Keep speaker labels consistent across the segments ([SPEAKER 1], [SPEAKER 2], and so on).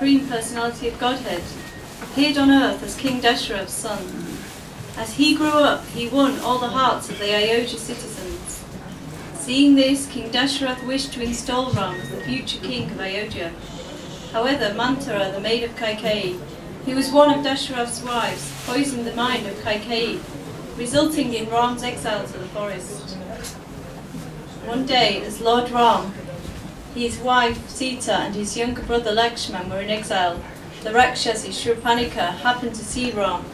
[SPEAKER 1] Supreme Personality of Godhead, appeared on earth as King Dasharatha's son. As he grew up, he won all the hearts of the Ayodhya citizens. Seeing this, King Dasharatha wished to install Ram as the future king of Ayodhya. However, Manthara, the maid of Kaikeyi, who was one of Dasharatha's wives, poisoned the mind of Kaikeyi, resulting in Ram's exile to the forest. One day, as Lord Ram, his wife Sita and his younger brother Lakshman were in exile, the Rakshasi Shurpanika happened to see Ram.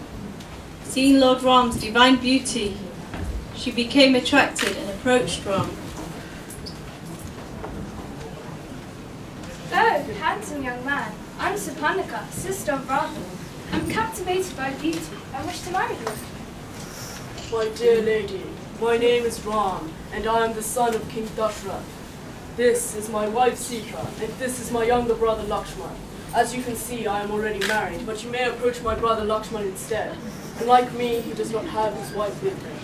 [SPEAKER 1] Seeing Lord Ram's divine beauty, she became attracted and approached Ram.
[SPEAKER 2] Oh, handsome young man, I'm Shurpanika, sister of Ravan. I'm captivated by beauty and wish to marry you.
[SPEAKER 3] My dear lady, my name is Ram, and I am the son of King Dasharatha. This is my wife Sita, and this is my younger brother Lakshman. As you can see, I am already married, but you may approach my brother Lakshman instead. And like me, he does not have his wife with him.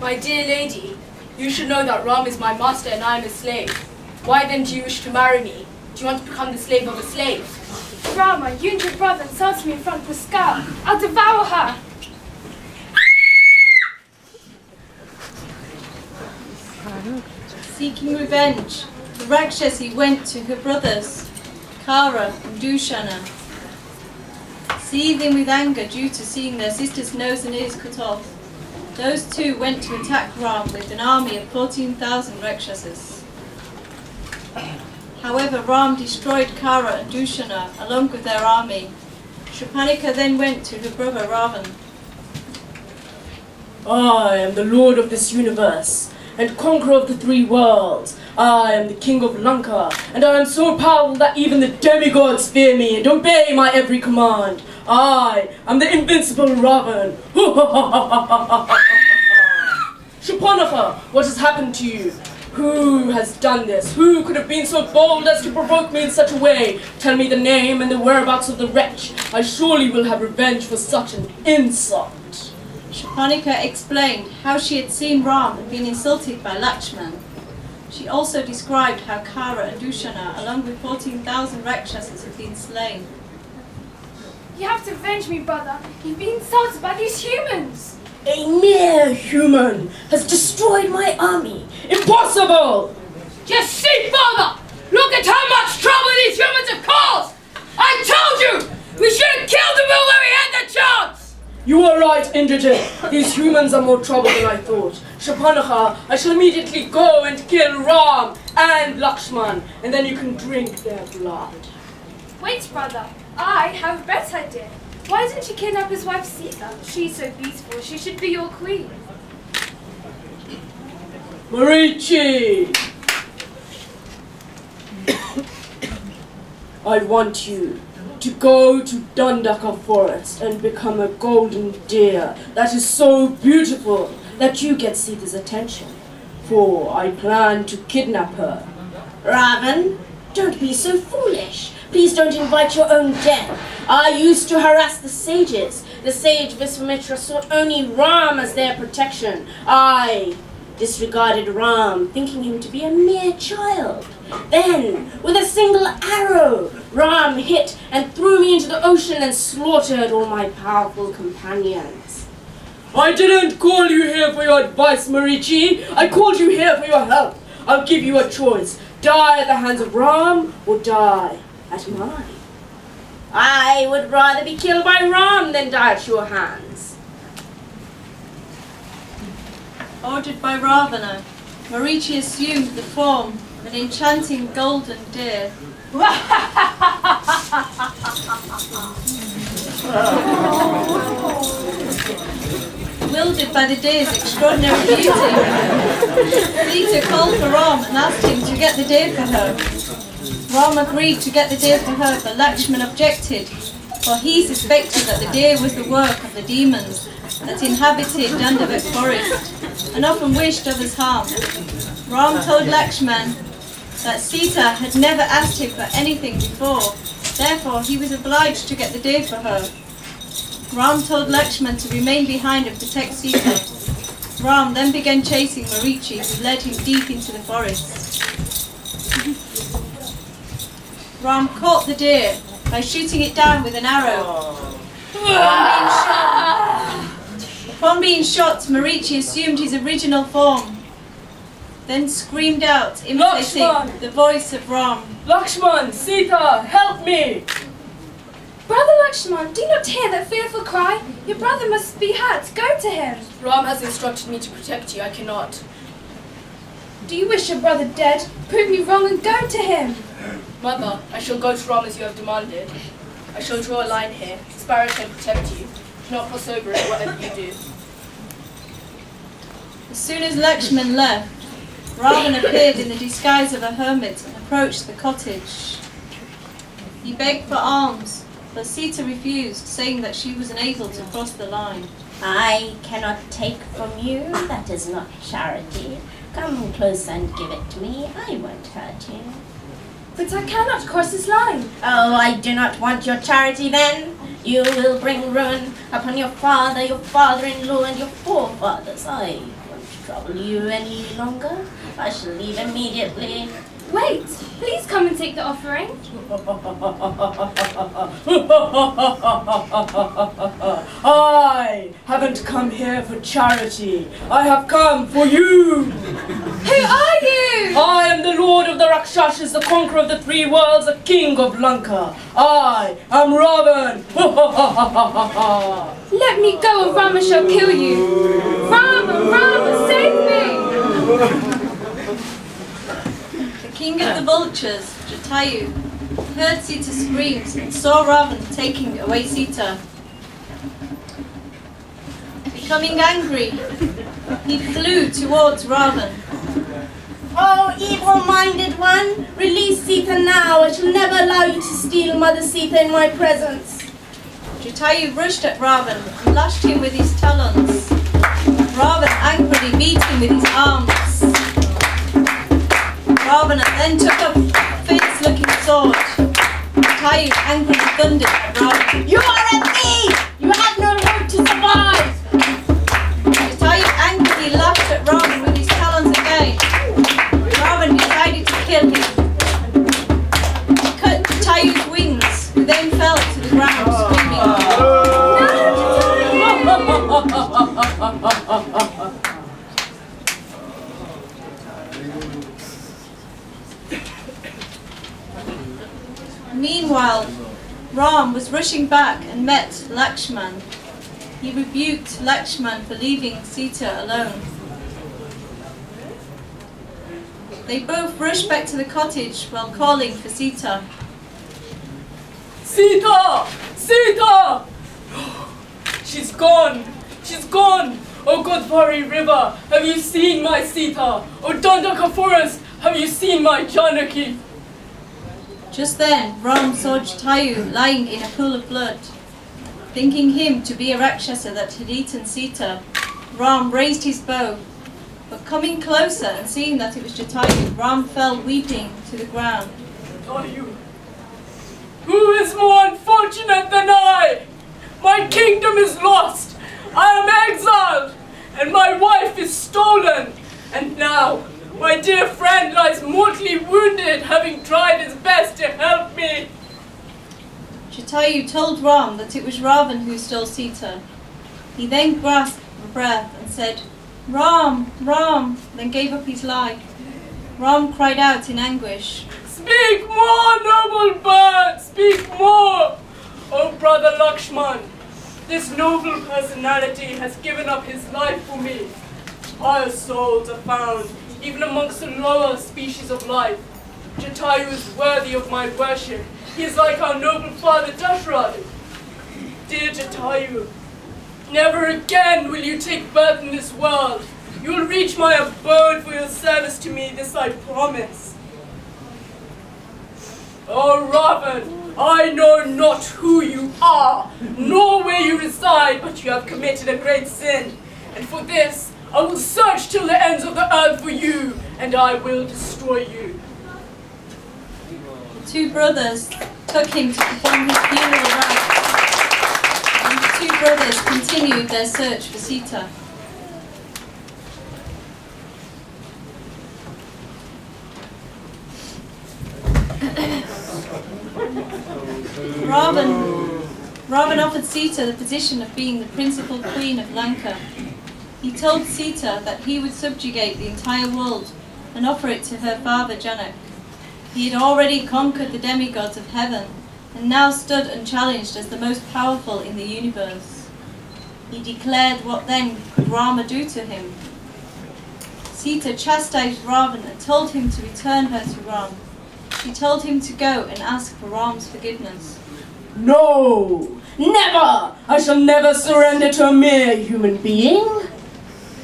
[SPEAKER 4] My dear lady, you should know that Ram is my master and I am his slave. Why then do you wish to marry me? Do you want to become the slave of a slave?
[SPEAKER 2] Rama, you and your brother insulted me in front of the scout. I'll devour her.
[SPEAKER 1] Seeking revenge, the Rakshasi went to her brothers, Kara and Dushana. Seething with anger due to seeing their sister's nose and ears cut off, those two went to attack Ram with an army of 14,000 Rakshasas. However, Ram destroyed Kara and Dushana along with their army. Shurpanika then went to her brother Ravan.
[SPEAKER 3] I am the lord of this universe, and conqueror of the three worlds. I am the king of Lanka, and I am so powerful that even the demigods fear me and obey my every command. I am the invincible Ravan. Shurpanika, what has happened to you? Who has done this? Who could have been so bold as to provoke me in such a way? Tell me the name and the whereabouts of the wretch. I surely will have revenge for such an insult.
[SPEAKER 1] Shurpanika explained how she had seen Ram and been insulted by Lakshman. She also described how Kara and Dushana, along with 14,000 Rakshasas, had been slain.
[SPEAKER 2] You have to avenge me, brother. You've been insulted by these humans.
[SPEAKER 3] A mere human has destroyed my army. Impossible!
[SPEAKER 4] Just see, father! Look at how much trouble these humans have caused! I told you! We should have killed them all when we had the chance!
[SPEAKER 3] You are right, Indrajit. These humans are more trouble than I thought. Shurpanika, I shall immediately go and kill Ram and Lakshman, and then you can drink their blood.
[SPEAKER 2] Wait, brother. I have a better idea. Why didn't you kidnap his wife Sita? She's so beautiful. She should be your queen.
[SPEAKER 3] Marichi! I want you to go to Dandaka forest and become a golden deer that is so beautiful that you get Sita's attention. For I plan to kidnap her.
[SPEAKER 5] Ravan, don't be so foolish. Please don't invite your own death. I used to harass the sages. The sage Visvamitra sought only Ram as their protection. I disregarded Ram, thinking him to be a mere child. Then, with a single arrow, Ram hit and threw me into the ocean and slaughtered all my powerful companions.
[SPEAKER 3] I didn't call you here for your advice, Marichi. I called you here for your help. I'll give you a choice. Die at the hands of Ram or die at mine.
[SPEAKER 5] I would rather be killed by Ram than die at your hands.
[SPEAKER 1] Ordered by Ravana, Marichi assumed the form of an enchanting golden deer. Bewildered by the deer's extraordinary beauty, Sita called for Ram and asked him to get the deer for her. Ram agreed to get the deer for her, but Lakshman objected, for he suspected that the deer was the work of the demons that inhabited Dandavak forest, and often wished others harm. Ram told Lakshman that Sita had never asked him for anything before, therefore he was obliged to get the deer for her. Ram told Lakshman to remain behind and protect Sita. Ram then began chasing Marichi, who led him deep into the forest. Ram caught the deer by shooting it down with an arrow. Upon being shot, Marichi assumed his original form, then screamed out, imitating
[SPEAKER 3] Lakshman!
[SPEAKER 1] the voice of Ram.
[SPEAKER 3] Lakshman, Sita, help me!
[SPEAKER 2] Brother Lakshman, do you not hear that fearful cry? Your brother must be hurt. Go to him.
[SPEAKER 4] Ram has instructed me to protect you. I cannot.
[SPEAKER 2] Do you wish your brother dead? Prove me wrong and go to him.
[SPEAKER 4] Mother, I shall go to Ram as you have demanded. I shall draw a line here. Sparrow can protect you. Do not cross over it, whatever you do.
[SPEAKER 1] As soon as Lakshman left, Ravan appeared in the disguise of a hermit and approached the cottage. He begged for alms, but Sita refused, saying that she was unable to cross the line.
[SPEAKER 5] I cannot take from you. That is not charity. Come close and give it to me. I won't hurt you.
[SPEAKER 2] But I cannot cross this line.
[SPEAKER 5] Oh, I do not want your charity then. You will bring ruin upon your father-in-law, and your forefathers. I won't trouble you any longer. I shall leave immediately.
[SPEAKER 2] Wait, please come and take the offering.
[SPEAKER 3] I haven't come here for charity. I have come for you.
[SPEAKER 2] Who are you?
[SPEAKER 3] I am the Lord of the Rakshasas, the conqueror of the three worlds, the king of Lanka. I am Ravan.
[SPEAKER 2] Let me go or Rama shall kill you. Rama, save me.
[SPEAKER 1] The king of the vultures, Jatayu, heard Sita's screams and saw Ravan taking away Sita. Becoming angry, he flew towards Ravan.
[SPEAKER 5] Oh, evil-minded one! Release Sita now. I shall never allow you to steal Mother Sita in my presence.
[SPEAKER 1] Jatayu rushed at Ravan and lashed him with his talons. Ravan angrily beat him with his arms. Ravana then took up a fierce-looking sword. Jatayu angrily thundered at Ravan.
[SPEAKER 5] You are a thief! You have no hope to survive!
[SPEAKER 1] Jatayu angrily lashed at Ravan with his talons again. Ravan decided to kill him. He cut Jatayu's wings, who then fell to the ground screaming. Meanwhile, Ram was rushing back and met Lakshman. He rebuked Lakshman for leaving Sita alone. They both rushed back to the cottage while calling for Sita.
[SPEAKER 3] Sita! Sita! She's gone! She's gone! Oh Godvari River, have you seen my Sita? Oh Dandaka Forest, have you seen my Janaki?
[SPEAKER 1] Just then, Ram saw Jatayu lying in a pool of blood. Thinking him to be a Rakshasa that had eaten Sita, Ram raised his bow. But coming closer and seeing that it was Jatayu, Ram fell weeping to the ground.
[SPEAKER 3] Jatayu, who is more unfortunate than I? My kingdom is lost, I am exiled, and my wife is stolen. And now, my dear friend lies mortally wounded, having tried his best to help me.
[SPEAKER 1] Jatayu told Ram that it was Ravan who stole Sita. He then grasped for breath and said, Ram, Ram, then gave up his life. Ram cried out in anguish.
[SPEAKER 3] Speak more, noble bird, speak more! Oh, brother Lakshman, this noble personality has given up his life for me. Higher souls are found, even amongst the lower species of life. Jatayu is worthy of my worship. He is like our noble father Dashrath. Dear Jatayu, never again will you take birth in this world. You will reach my abode for your service to me, this I promise. Oh Ravan, I know not who you are, nor where you reside, but you have committed a great sin. And for this, I will search till the ends of the earth for you, and I will destroy you.
[SPEAKER 1] The two brothers took him to perform his funeral rites, and the two brothers continued their search for Sita. Ravan offered Sita the position of being the principal queen of Lanka. He told Sita that he would subjugate the entire world and offer it to her father Janak. He had already conquered the demigods of heaven and now stood unchallenged as the most powerful in the universe. He declared, what then could Rama do to him? Sita chastised Ravan and told him to return her to Ram. She told him to go and ask for Ram's forgiveness.
[SPEAKER 5] No! Never! I shall never surrender to a mere human being.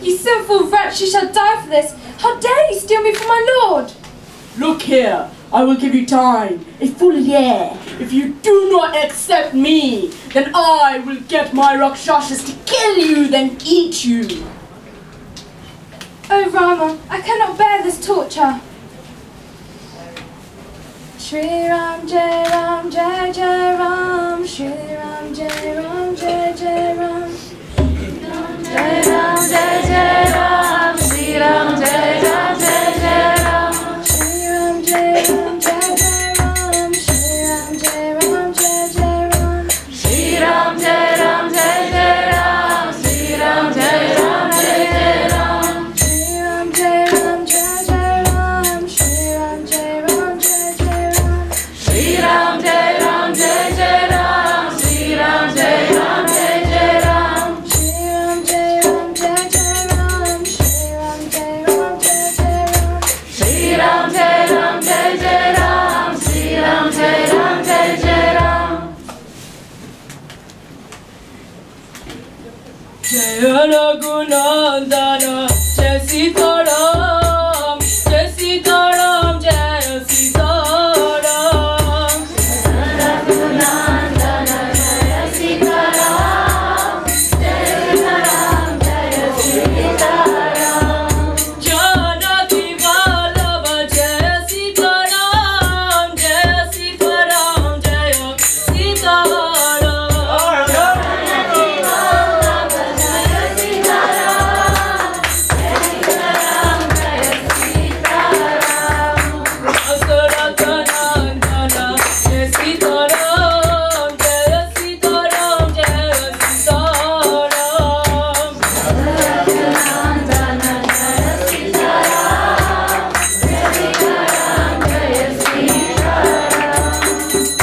[SPEAKER 2] You sinful wretch, you shall die for this. How dare you steal me from my lord?
[SPEAKER 5] Look here, I will give you time, a full year. If you do not accept me, then I will get my Rakshasas to kill you, then eat you.
[SPEAKER 2] Oh Rama, I cannot bear this torture. Shri Ram Jai Ram Jai Jai Ram, Shri Ram Jai Ram Jai Jai Ram, Jai Ram Jai Jai Ram, Shri Ram Jai Ram Jai Jai Ram, Shri Ram Jai Ram Jai Jai Ram, Shri Ram Jai Ram Jai Jai Ram, Shri Ram Jai Ram Jai Jai Ram, Shri Ram Jai Ram Jai Jai Ram, Shri Ram Jai Ram Jai Jai Ram, Shri Ram Jai Ram Jai Jai Ram, Shri Ram Jai Ram Jai Jai Ram, Shri Ram Jai Ram Jai Jai Ram, Shri Ram Jai Ram Jai Jai Ram, Shri Ram Jai Ram Jai Jai Ram, Shri Ram Jai Ram Jai Jai Ram, Shri Ram Jai Ram Jai Jai Ram.
[SPEAKER 3] Jaya Raghunandana, Jai Sita Ram, Jai Sita Ram, Jai Sita Ram.
[SPEAKER 2] Raghunandana, Jaya Sita Ram, Jaya Sita Ram, Jaya Sita Ram.
[SPEAKER 3] Janaki Vallabha, Jai Sita Ram, Jai Sita Ram, Jai Sita Ram.
[SPEAKER 2] Janaki Vallabha, Jaya Sita Ram, Jaya Sita Ram, Jaya Sita Ram.
[SPEAKER 3] Asaratanandana, Jai Sita Ram, Jai Sita Ram, Jai Sita Ram.
[SPEAKER 2] Raghunandana, Jaya Sita Ram, Jaya Sita Ram, Jaya Sita Ram.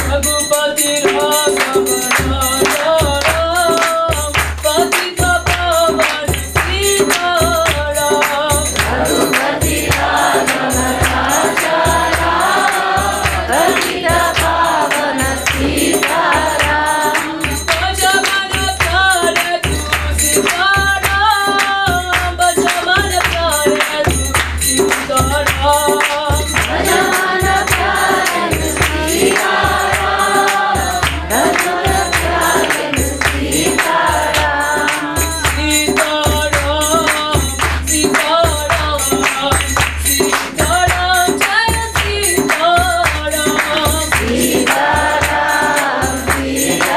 [SPEAKER 3] Ragupati Raghavana Ram, Patita Pavan Sita Ram.
[SPEAKER 2] Ragupati Raghava Raja Ram, Patita Pavana Sita Ram.
[SPEAKER 3] Bajamana Pyare Tu Sita Ram, Bajamana Pyare Tu Sita Ram.
[SPEAKER 2] Rajamana Pyare Tu Sita Ram, Rajamana Pyare Tu Sita Ram.
[SPEAKER 3] Sita Ram, Sita Ram, Sita Ram, Jaya Sita Ram.
[SPEAKER 2] Sita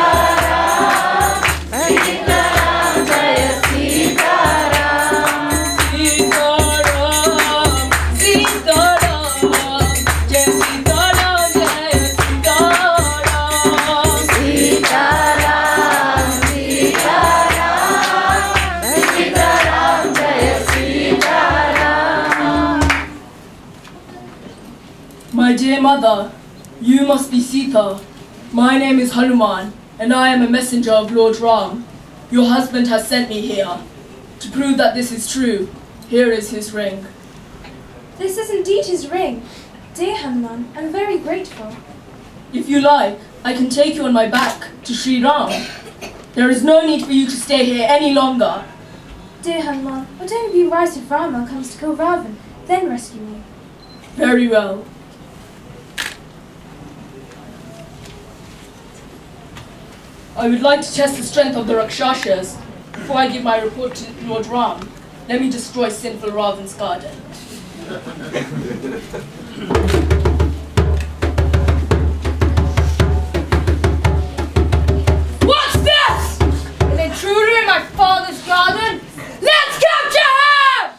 [SPEAKER 2] Ram, Sita Ram, Sita Ram, Jaya Sita Ram.
[SPEAKER 3] Sita Ram, Sita Ram, Jai Sita Ram, Jai Sita Ram.
[SPEAKER 2] Sita Ram, Sita Ram, Sita Ram, Jaya Sita Ram.
[SPEAKER 3] My dear mother, you must be Sita. My name is Hanuman, and I am a messenger of Lord Ram. Your husband has sent me here. To prove that this is true, here is his ring.
[SPEAKER 2] This is indeed his ring. Dear Hanuman, I'm very grateful.
[SPEAKER 3] If you like, I can take you on my back to Sri Ram. There is no need for you to stay here any longer.
[SPEAKER 2] Dear Hanuman, would only be right if Rama comes to kill Ravan, then rescue me.
[SPEAKER 3] Very well. I would like to test the strength of the Rakshasas. Before I give my report to Lord Ram, let me destroy sinful Ravan's garden.
[SPEAKER 4] What's this? An intruder in my father's garden? Let's capture him!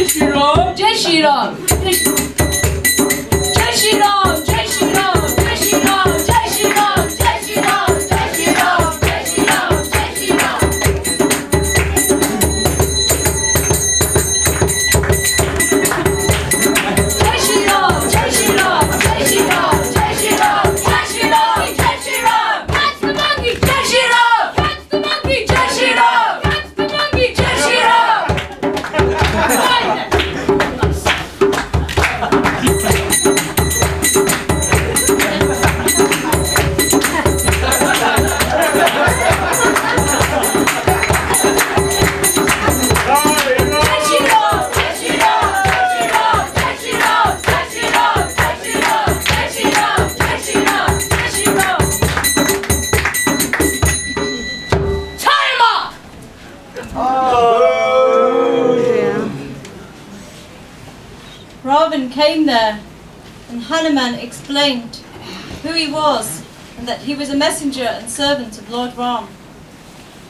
[SPEAKER 4] Shri Ram! Jai Shri Ram! Jai Shri Ram! Jai Shri Ram! Jai Shri Ram! Jai Shri Ram! Jai Shri Ram! Jai Shri Ram! Jai Shri Ram! Jai Shri Ram! Jai Shri Ram! Jai Shri Ram! Jai Shri Ram! Jai Shri Ram! Jai Shri Ram! Jai Shri Ram! Catch the monkey! Jai Shri Ram! Catch the monkey! Jai Shri Ram! Catch the monkey! Jai Shri Ram!
[SPEAKER 1] Ravan came there, and Hanuman explained who he was and that he was a messenger and servant of Lord Ram.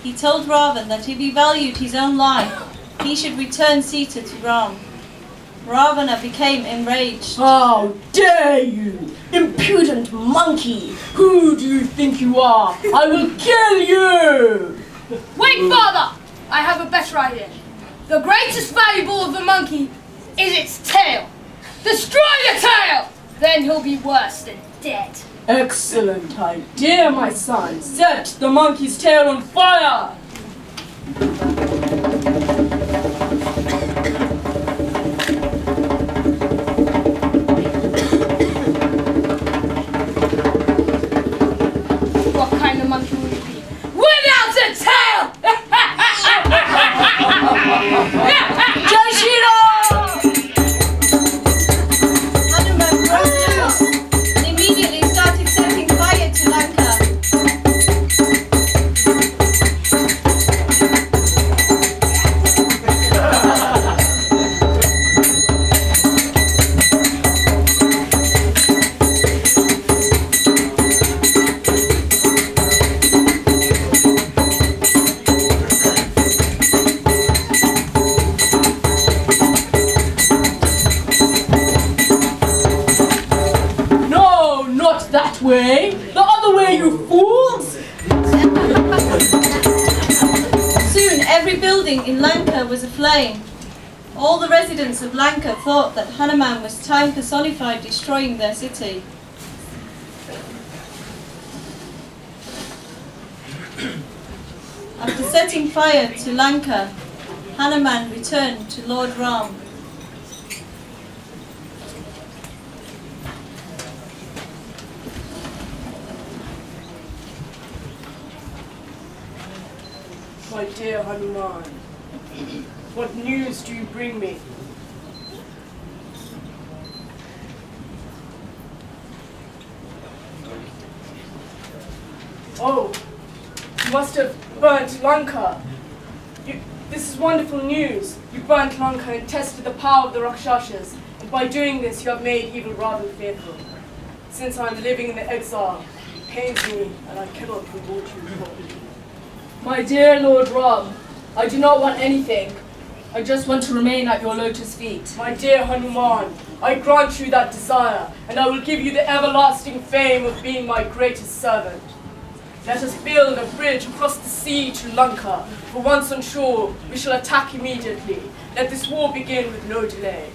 [SPEAKER 1] He told Ravan that if he valued his own life, he should return Sita to Ram. Ravana became enraged.
[SPEAKER 5] How dare you, impudent monkey! Who do you think you are? I will kill you!
[SPEAKER 4] Wait, father! I have a better idea. The greatest valuable of the monkey is its tail. Destroy the tail! Then he'll be worse than dead.
[SPEAKER 5] Excellent idea, my son. Set the monkey's tail on fire!
[SPEAKER 4] What kind of monkey would it be? Without a tail!
[SPEAKER 5] Jai Shri Ram!
[SPEAKER 1] Hanuman broke loose and immediately started setting fire to Lanka.
[SPEAKER 5] That way! The other way, you fools!
[SPEAKER 1] Soon every building in Lanka was aflame. All the residents of Lanka thought that Hanuman was time personified destroying their city. After setting fire to Lanka, Hanuman returned to Lord Ram.
[SPEAKER 3] My dear Hanuman, what news do you bring me? Oh, you must have burnt Lanka. This is wonderful news. You burnt Lanka and tested the power of the Rakshasas, and by doing this you have made evil rather fearful. Since I am living in the exile, it pains me and I cannot reward you properly. My dear Lord Ram, I do not want anything. I just want to remain at your lotus feet. My dear Hanuman, I grant you that desire, and I will give you the everlasting fame of being my greatest servant. Let us build a bridge across the sea to Lanka, for once on shore we shall attack immediately. Let this war begin with no delay.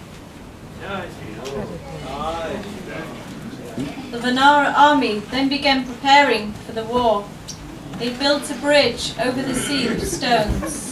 [SPEAKER 1] The Vanara army then began preparing for the war. They built a bridge over the sea of stones.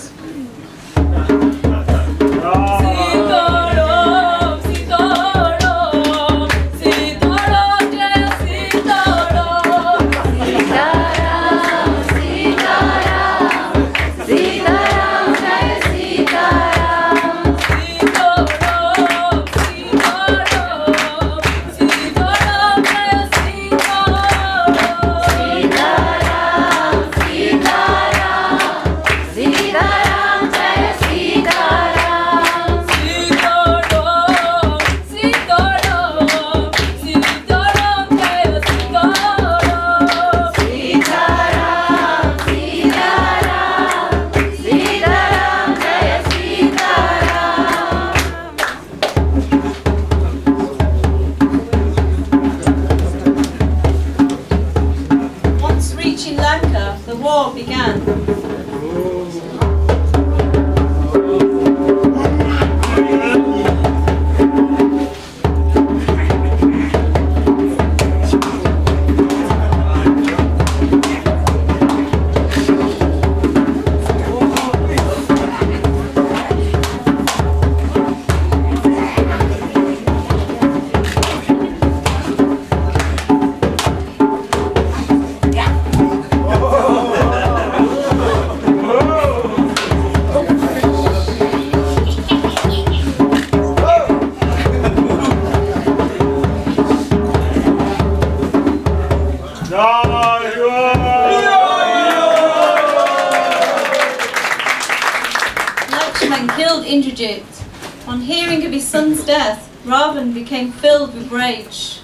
[SPEAKER 1] Egypt. On hearing of his son's death, Ravan became filled with rage.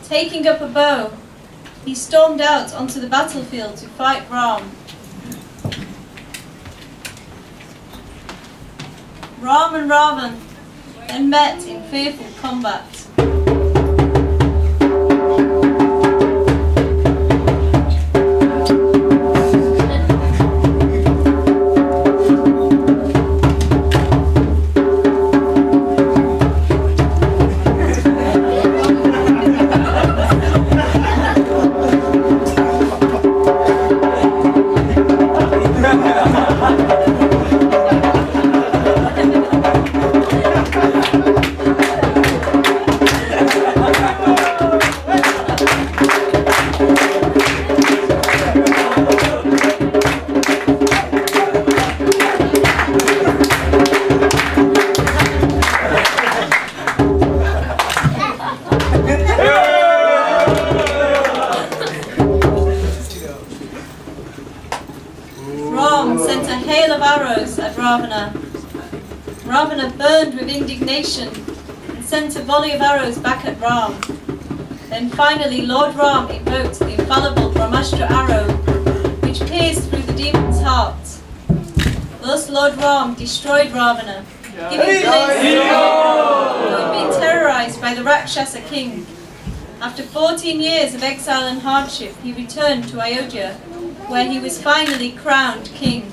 [SPEAKER 1] Taking up a bow, he stormed out onto the battlefield to fight Ram. Ram and Ravan then met in fearful combat. Ravana burned with indignation and sent a volley of arrows back at Ram. Then finally Lord Ram invoked the infallible Brahmastra arrow, which pierced through the demon's heart. Thus Lord Ram destroyed Ravana, giving place to who had been terrorized by the Rakshasa king. After 14 years of exile and hardship, he returned to Ayodhya, where he was finally crowned king.